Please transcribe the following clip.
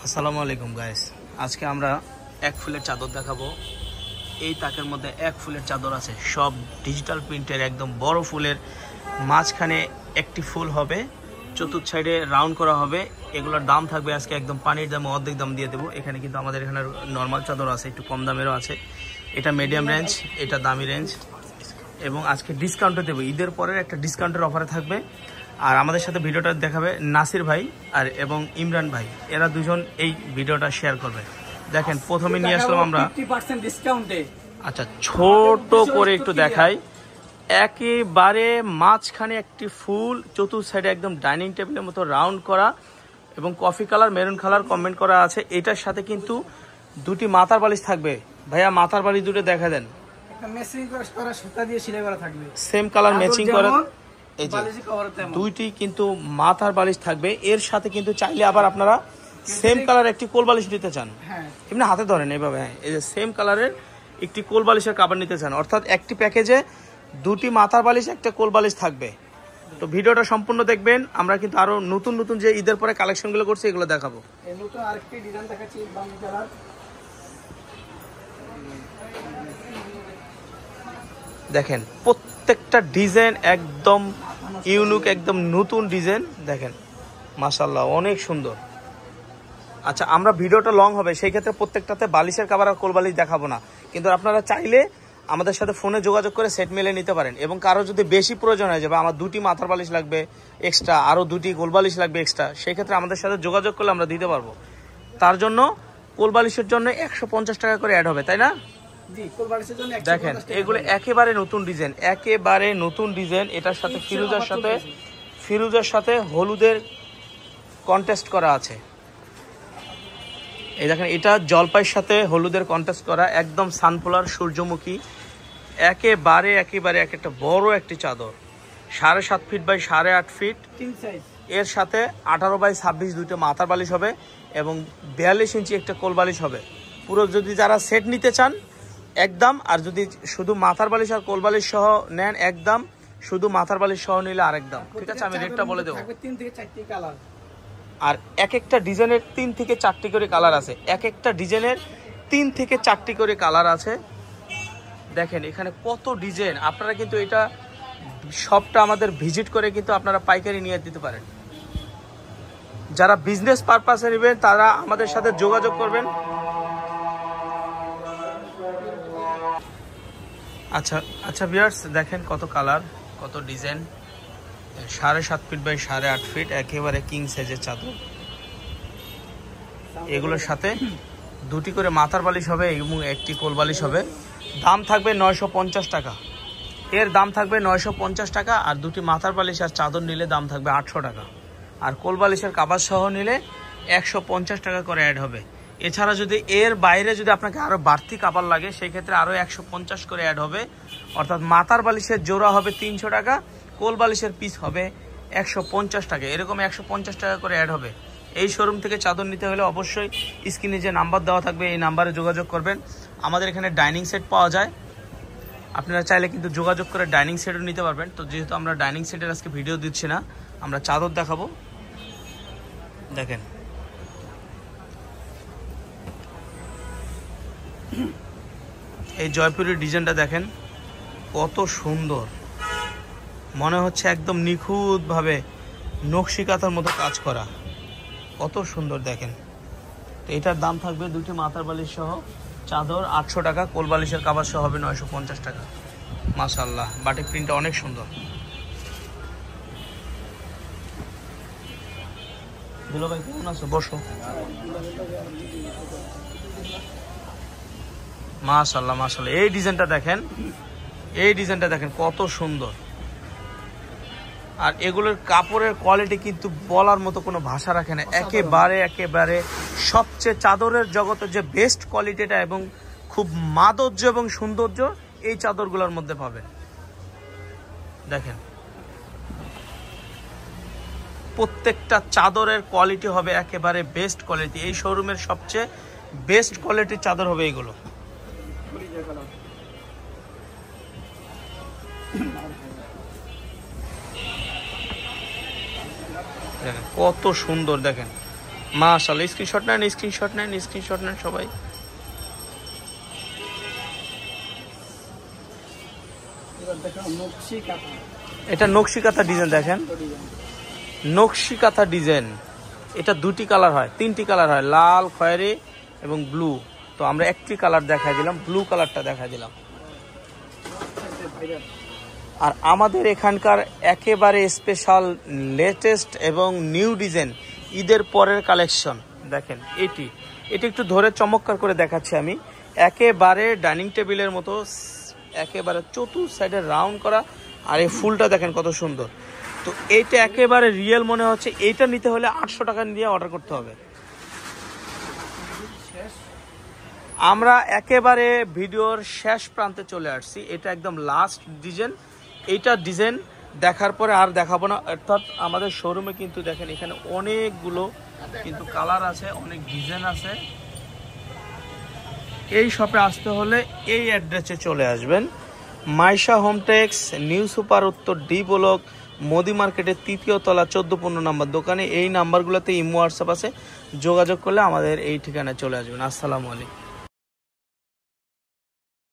আসসালামু আলাইকুম গাইস, আজকে আমরা এক ফুলের চাদর দেখাবো। এই তাকের মধ্যে এক ফুলের চাদর আছে, সব ডিজিটাল প্রিন্টের, একদম বড় ফুলের। মাঝখানে একটি ফুল হবে, চতুর্থ সাইডে রাউন্ড করা হবে। এগুলোর দাম থাকবে আজকে একদম পানির দামে অর্ধেক দাম দিয়ে দেবো। এখানে কিন্তু আমাদের এখানে নর্মাল চাদর আছে, একটু কম দামেরও আছে। এটা মিডিয়াম রেঞ্জ, এটা দামি রেঞ্জ, এবং আজকে ডিসকাউন্টে দেবো। ঈদের পরের একটা ডিসকাউন্টের অফারে থাকবে। আর আমাদের সাথে ভিডিওটা দেখাবে নাসির ভাই আর এবং ইমরান ভাই, এরা দুজন এই ভিডিওটা শেয়ার করবে। দেখেন, প্রথমে নিয়ে আসলাম আমরা 50% ডিসকাউন্টে। আচ্ছা, ছোট করে একটু দেখাই। একেবারে মাঝখানে একটি ফুল, চতুর্থ সাইডে একদম ডাইনিং টেবিলের মতো রাউন্ড করা, এবং coffee colour maroon colour comment করা আছে। এটার সাথে কিন্তু দুটি মাথার বালিশ থাকবে। ভাইয়া মাথার বালিশ দুটো দেখা দেন। একটা ম্যাচিং করা সুতা দিয়ে সেলাই করা থাকবে, সেম কালার ম্যাচিং করা। এই যে বালিশের কভার তেমন দুইটি কিন্তু মাথার বালিশ থাকবে। এর সাথে কিন্তু চাইলে আবার আপনারা সেম কালার একটি কোল বালিশ নিতে চান, হ্যাঁ এমনি হাতে ধরেন এইভাবে, হ্যাঁ, এই যে সেম কালারের একটি কোল বালিশের কাভার নিতে চান, অর্থাৎ একটি প্যাকেজে দুটি মাথার বালিশ একটা কোল বালিশ থাকবে। তো ভিডিওটা সম্পূর্ণ দেখবেন। আমরা কিন্তু আরো নতুন নতুন যে ঈদের পরে কালেকশনগুলো করছি এগুলো দেখাবো। এই নতুন আরেকটি ডিজাইন দেখাচ্ছি, বাঙ্গি কালার। দেখেন, প্রত্যেকটা ডিজাইন একদম ইউনিক, একদম নতুন ডিজাইন। দেখেন, মাশাআল্লাহ, অনেক সুন্দর। আচ্ছা, আমরা ভিডিওটা লং হবে, সেই ক্ষেত্রে প্রত্যেকটাতে বালিশের কাভার আর কোল বালিশ দেখাবো না, কিন্তু আপনারা চাইলে আমাদের সাথে ফোনে যোগাযোগ করে সেট মিলে নিতে পারেন। এবং কারো যদি বেশি প্রয়োজন হয়ে যাবে, আমার দুটি মাথার বালিশ লাগবে এক্সট্রা, আরও দুটি কোল বালিশ লাগবে এক্সট্রা, সেই ক্ষেত্রে আমাদের সাথে যোগাযোগ করলে আমরা দিতে পারবো। তার জন্য কোল বালিশের জন্য 150 টাকা করে অ্যাড হবে, তাই না? জি, কোল বালিশের জন্য 150 দেখেন, টাকা। এগুলো একেবারে নতুন ডিজাইন, একেবারে নতুন ডিজাইন। এটার সাথে ফিরোজের সাথে হলুদের কন্টেস্ট করা আছে। এই দেখেন, এটা জলপাইয়ের সাথে হলুদের কন্টেস্ট করা, একদম সানফ্লাওয়ার সূর্যমুখী, একেবারে এক একটা বড় একটি চাদর, 7.5 ফিট বাই 8.5 ফিট। তিন সাইজ। এর সাথে 18 বাই 26 দুইটা মাথার বালিশ হবে, এবং 42 ইঞ্চি একটা কোল বালিশ হবে। পুরো যদি যারা সেট নিতে চান একদম, আর যদি শুধু মাথার বালিশ আর কোল বালিশ সহ নেন একদম, শুধু মাথার বালিশ সহ নিলে আরেক দাম। ঠিক আছে, আমি রেটটা বলে দেবো। 3 থেকে 4টি কালার, আর এক একটা ডিজাইনের 3 থেকে 4টি করে কালার আছে, এক একটা ডিজাইনের 3 থেকে 4টি করে কালার আছে। দেখেন এখানে কত ডিজাইন। আপনারা কিন্তু এটা সবটা আমাদের ভিজিট করে কিন্তু আপনারা পাইকারি নিয়ে দিতে পারেন। যারা বিজনেস পারপাসে নেবেন তারা আমাদের সাথে যোগাযোগ করবেন। আচ্ছা ভিউয়ার্স, দেখেন কত কালার, কত ডিজাইন। 7.5 ফিট বাই 8.5 ফিট, একেবারে কিং সাইজের চাদর। এগুলোর সাথে দুটি করে মাথার বালিশ হবে এবং একটি কোল বালিশ হবে। দাম থাকবে 950 টাকা। এর দাম থাকবে 950 টাকা। আর দুটি মাথার বালিশ আর চাদর নিলে দাম থাকবে 800 টাকা। আর কোল বালিশের কাভার সহ নিলে 150 টাকা করে অ্যাড হবে। এছাড়া যদি এর বাইরে যদি আপনাকে আরও বাড়তি কাভার লাগে, সেই ক্ষেত্রে আরও 150 করে অ্যাড হবে। অর্থাৎ মাথার বালিশের জোড়া হবে 300 টাকা, কোল বালিশের পিস হবে 150 টাকা। এরকম 150 টাকা করে অ্যাড হবে। এই শোরুম থেকে চাদর নিতে হলে অবশ্যই স্ক্রিনে যে নাম্বার দেওয়া থাকবে এই নাম্বারে যোগাযোগ করবেন। আমাদের এখানে ডাইনিং সেট পাওয়া যায়, আপনারা চাইলে কিন্তু যোগাযোগ করে ডাইনিং সেটও নিতে পারবেন। তো যেহেতু আমরা ডাইনিং সেটের আজকে ভিডিও দিচ্ছি না, আমরা চাদর দেখাবো। দেখেন, এই জয়পুরের ডিজাইনটা দেখেন কত সুন্দর, মনে হচ্ছে একদম নিখুঁতভাবে নকশি কাঁথার মতো কাজ করা, কত সুন্দর দেখেন। তো এটার দাম থাকবে দুটি মাথার বালিশ সহ চাদর 800 টাকা, কোল বালিশের কাভার সহ হবে 950 টাকা। মাশাআল্লাহ, বাটিক প্রিন্টটা অনেক সুন্দর। দুলো ভাই কেমন আছো? বসো। মাশাআল্লাহ মাশাআল্লাহ, এই ডিজাইনটা দেখেন, এই ডিজাইনটা দেখেন কত সুন্দর। আর এগুলোর কাপড়ের কোয়ালিটি কিন্তু বলার মতো কোনো ভাষা রাখে না, একেবারে সবচেয়ে চাদরের জগতে যে বেস্ট কোয়ালিটিটা এবং খুব মাধুর্য এবং সৌন্দর্য এই চাদরগুলোর মধ্যে পাবেন। দেখেন, প্রত্যেকটা চাদরের কোয়ালিটি হবে একেবারে বেস্ট কোয়ালিটি। এই শোরুমের সবচেয়ে বেস্ট কোয়ালিটির চাদর হবে এইগুলো। দেখেন কত সুন্দর, দেখেন মাশাআল্লাহ, স্ক্রিনশট নেন সবাই। এবার দেখো নকশি কাঁথা এটা নকশি কাঁথা ডিজাইন দেখেন, নকশি কাঁথা ডিজাইন। এটা দুটি কালার হয়, তিনটি কালার হয়, লাল, খয়েরি এবং ব্লু। তো আমরা একটি কালার দেখাই দিলাম, ব্লু কালারটা দেখাই দিলাম। আর আমাদের এখানকার একেবারে স্পেশাল লেটেস্ট এবং নিউ ডিজাইন ঈদের পরের কালেকশন দেখেন। এটি একটু ধরে চমৎকার করে দেখাচ্ছি আমি। একেবারে ডাইনিং টেবিলের মতো, একেবারে চতুর সাইডে রাউন্ড করা। আর এই ফুলটা দেখেন কত সুন্দর। তো এইটা একেবারে রিয়েল মনে হচ্ছে। এইটা নিতে হলে 800 টাকা দিয়ে অর্ডার করতে হবে। আমরা একেবারে ভিডিওর শেষ প্রান্তে চলে আসছি। এটা একদম লাস্ট ডিজাইন। এইটা ডিজাইন দেখার পরে আর দেখাবো না। অর্থাৎ আমাদের শোরুমে কিন্তু দেখেন এখানে অনেকগুলো কিন্তু কালার আছে, অনেক ডিজাইন আছে। এই শপে আসতে হলে এই অ্যাড্রেসে চলে আসবেন। মাইশা হোমটেক্স, নিউ সুপার উত্তর ডি ব্লক, মোদি মার্কেটের 3য় তলা 14-15 নম্বর দোকানে। এই নাম্বারগুলোতে ইমো হোয়াটসঅ্যাপ আছে, যোগাযোগ করলে আমাদের এই ঠিকানায় চলে আসবেন। আসসালামু আলাইকুম।